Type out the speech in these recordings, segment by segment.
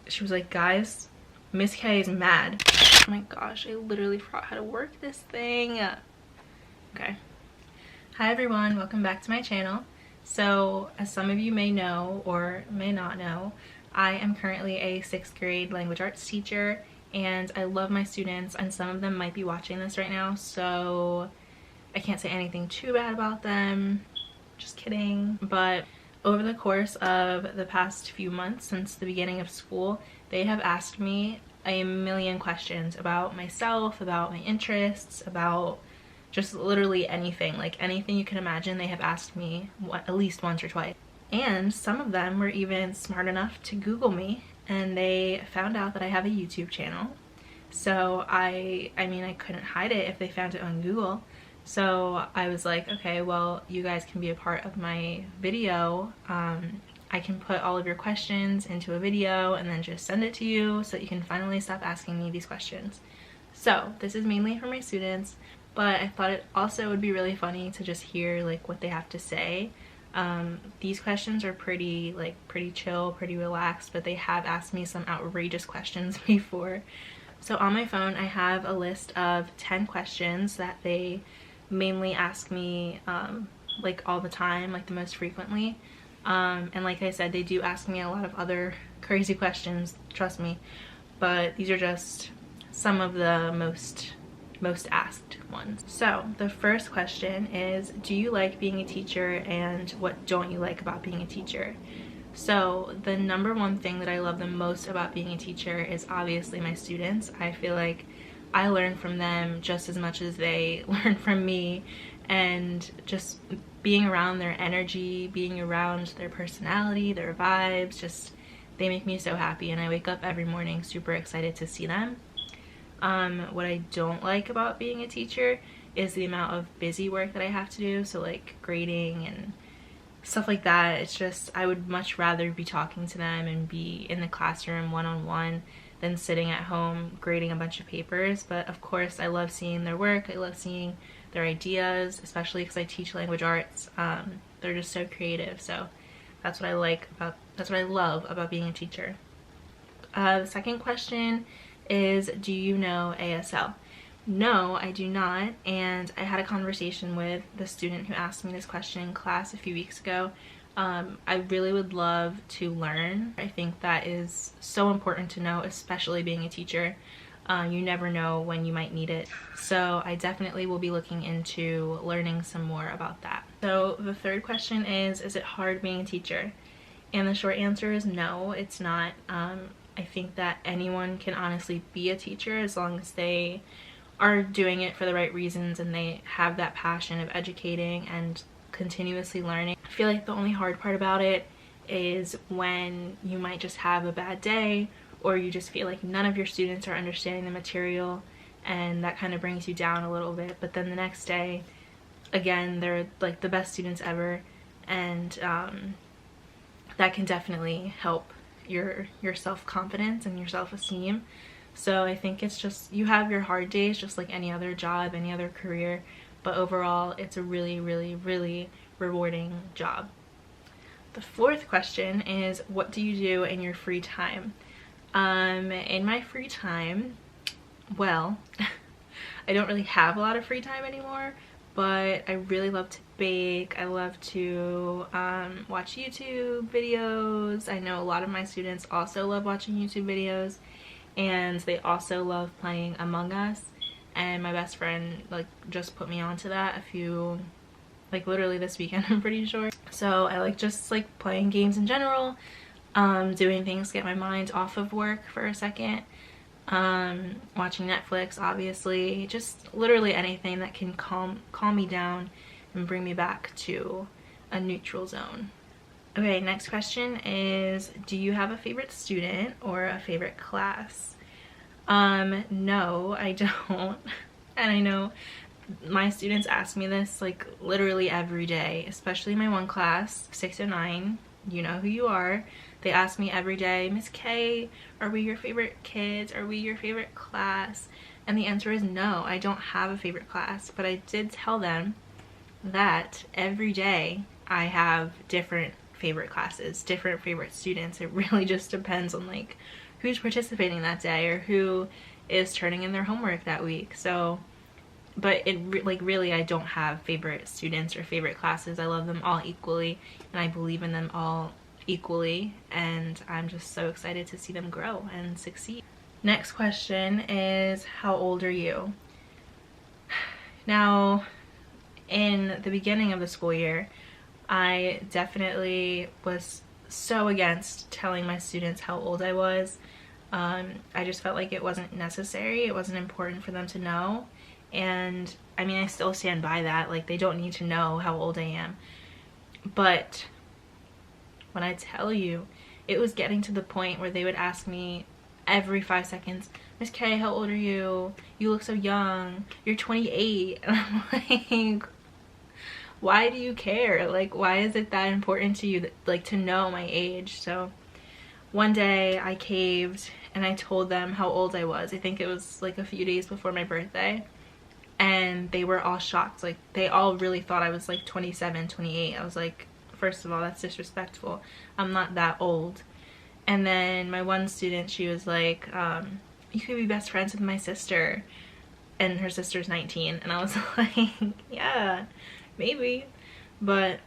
she was like, guys, Miss K is mad. Oh my gosh, I literally forgot how to work this thing. Okay. Hi everyone, welcome back to my channel. So as some of you may know or may not know, I am currently a 6th grade language arts teacher, and I love my students, and some of them might be watching this right now, so I can't say anything too bad about them. Just kidding. But over the course of the past few months since the beginning of school, they have asked me a million questions about myself, about my interests, about just literally anything. Like anything you can imagine, they have asked me at least once or twice. And some of them were even smart enough to Google me, and they found out that I have a YouTube channel. So I mean, I couldn't hide it if they found it on Google. So I was like, okay, well, you guys can be a part of my video. I can put all of your questions into a video and then just send it to you so that you can finally stop asking me these questions. So this is mainly for my students, but I thought it also would be really funny to just hear like what they have to say. These questions are pretty chill, pretty relaxed, but they have asked me some outrageous questions before. So on my phone, I have a list of 10 questions that they mainly ask me like all the time, like the most frequently. And like I said, they do ask me a lot of other crazy questions, trust me, but these are just some of the most asked ones. So the first question is, do you like being a teacher, and what don't you like about being a teacher? So the number one thing that I love the most about being a teacher is obviously my students. I feel like I learn from them just as much as they learn from me, and just being around their energy, being around their personality, their vibes, just they make me so happy, and I wake up every morning super excited to see them. What I don't like about being a teacher is the amount of busy work that I have to do, so like grading and stuff like that. It's just, I would much rather be talking to them and be in the classroom one-on-one than sitting at home grading a bunch of papers. But of course I love seeing their work, I love seeing their ideas, especially because I teach language arts. They're just so creative, so that's what I love about being a teacher. The second question is, do you know ASL? No, I do not, and I had a conversation with the student who asked me this question in class a few weeks ago. I really would love to learn. I think that is so important to know, especially being a teacher. You never know when you might need it. So I definitely will be looking into learning some more about that. So the third question is it hard being a teacher? And the short answer is no, it's not. I think that anyone can honestly be a teacher as long as they are doing it for the right reasons and they have that passion of educating and continuously learning. I feel like the only hard part about it is when you might just have a bad day, or you just feel like none of your students are understanding the material, and that kind of brings you down a little bit. But then the next day, again, they're like the best students ever, and that can definitely help your self-confidence and your self-esteem. So I think it's just, you have your hard days just like any other job, any other career, but overall it's a really rewarding job. The fourth question is, what do you do in your free time? In my free time, well, I don't really have a lot of free time anymore, but I really love to bake. I love to watch YouTube videos. I know a lot of my students also love watching YouTube videos, and they also love playing Among Us, and my best friend like just put me onto that literally this weekend, I'm pretty sure. So I like just like playing games in general, doing things to get my mind off of work for a second, watching Netflix, obviously, just literally anything that can calm me down and bring me back to a neutral zone. Okay, next question is, do you have a favorite student or a favorite class? No, I don't. And I know my students ask me this like literally every day, especially my one class, 609, you know who you are. They ask me every day, Miss K, are we your favorite kids? Are we your favorite class? And the answer is no, I don't have a favorite class, but I did tell them that every day I have different favorite classes, different favorite students. It really just depends on like who's participating that day or who is turning in their homework that week. So, but like really, I don't have favorite students or favorite classes. I love them all equally, and I believe in them all equally, and I'm just so excited to see them grow and succeed. Next question is, how old are you? Now, in the beginning of the school year, I definitely was so against telling my students how old I was. I just felt like it wasn't necessary. It wasn't important for them to know. And I mean, I still stand by that. Like, they don't need to know how old I am. But when I tell you, it was getting to the point where they would ask me every 5 seconds, Miss K, how old are you? You look so young. You're 28. And I'm like, why do you care? Like, why is it that important to you, like, to know my age? So one day I caved and I told them how old I was. I think it was like a few days before my birthday. And they were all shocked. Like, they all really thought I was like 27, 28. I was like, first of all, that's disrespectful. I'm not that old. And then my one student, she was like, you could be best friends with my sister. And her sister's 19. And I was like, yeah, maybe. But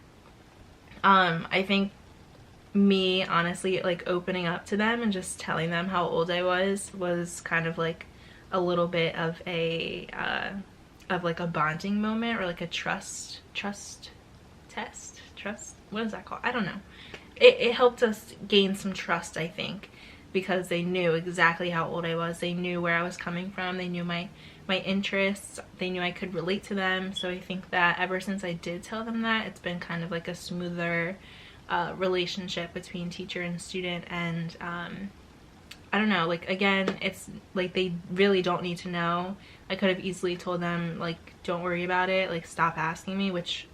I think me honestly like opening up to them and just telling them how old I was kind of like a little bit of a like a bonding moment, or like a trust test, what is that called? I don't know. It helped us gain some trust, I think, because they knew exactly how old I was. They knew where I was coming from. They knew my interests. They knew I could relate to them. So I think that ever since I did tell them that, it's been kind of like a smoother relationship between teacher and student. And I don't know, like, again, it's like they really don't need to know. I could have easily told them, like, don't worry about it, like, stop asking me, which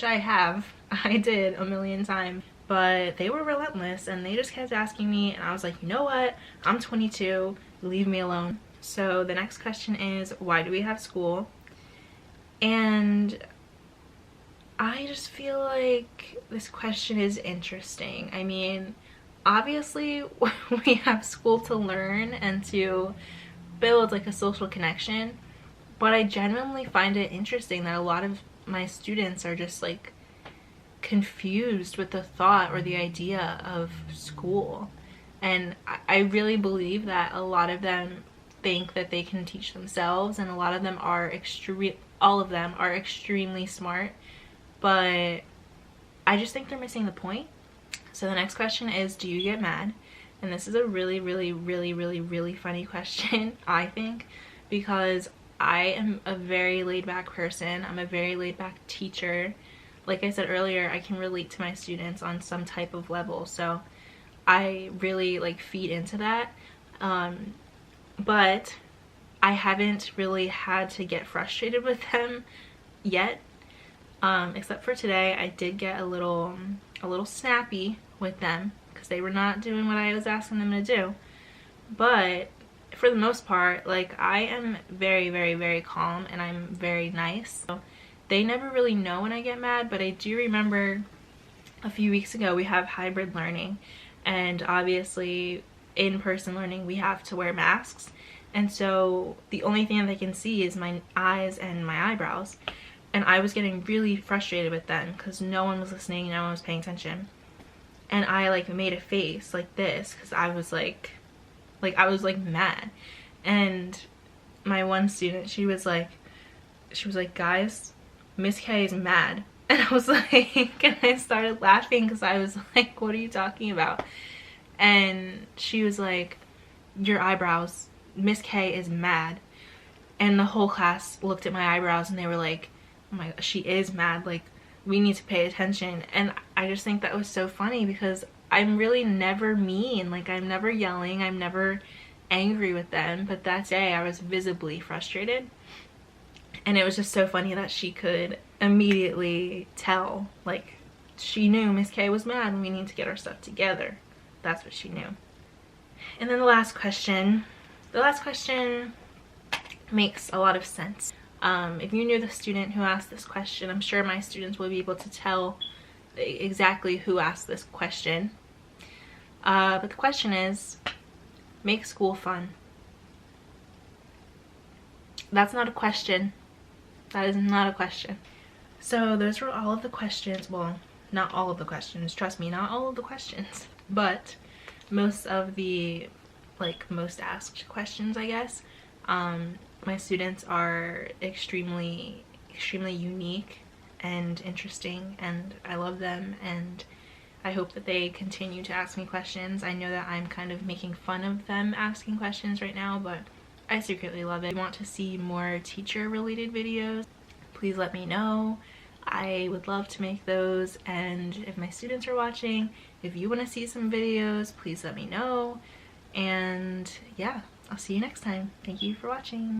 I have. I did a million times. But they were relentless and they just kept asking me, and I was like, you know what, I'm 22, leave me alone. So the next question is, why do we have school? And I just feel like this question is interesting. I mean, obviously we have school to learn and to build like a social connection, but I genuinely find it interesting that a lot of my students are just like confused with the thought or the idea of school. And I really believe that a lot of them think that they can teach themselves, and a lot of them are all of them are extremely smart, but I just think they're missing the point. So the next question is, do you get mad? And this is a really, really, really, really, really funny question, I think, because I am a very laid back person. I'm a very laid back teacher. Like I said earlier, I can relate to my students on some type of level, so I really like feed into that. But I haven't really had to get frustrated with them yet, except for today. I did get a little snappy with them because they were not doing what I was asking them to do. But for the most part, like, I am very, very, very calm and I'm very nice. So they never really know when I get mad, but I do remember a few weeks ago we have hybrid learning, and obviously in-person learning we have to wear masks, and so the only thing that they can see is my eyes and my eyebrows, and I was getting really frustrated with them because no one was listening, no one was paying attention, and I like made a face like this because I was like mad. And my one student, she was like, guys, Miss K is mad. And I was like, and I started laughing because I was like, what are you talking about? And she was like, your eyebrows, Miss K is mad. And the whole class looked at my eyebrows and they were like, oh my god, she is mad, like, we need to pay attention. And I just think that was so funny because I'm really never mean, like, I'm never yelling, I'm never angry with them, but that day I was visibly frustrated. And it was just so funny that she could immediately tell, like, she knew Miss K was mad and we need to get our stuff together. That's what she knew. And then the last question makes a lot of sense. If you knew the student who asked this question, I'm sure my students will be able to tell exactly who asked this question. But the question is, Make school fun. That's not a question. That is not a question. So those were all of the questions. Well, not all of the questions. Trust me, not all of the questions. But most of the, like, most asked questions, I guess. My students are extremely unique and interesting, and I love them, and I hope that they continue to ask me questions. I know that I'm kind of making fun of them asking questions right now, but I secretly love it. If you want to see more teacher related videos, please let me know. I would love to make those, and if my students are watching, if you want to see some videos, please let me know. And yeah, I'll see you next time. Thank you for watching.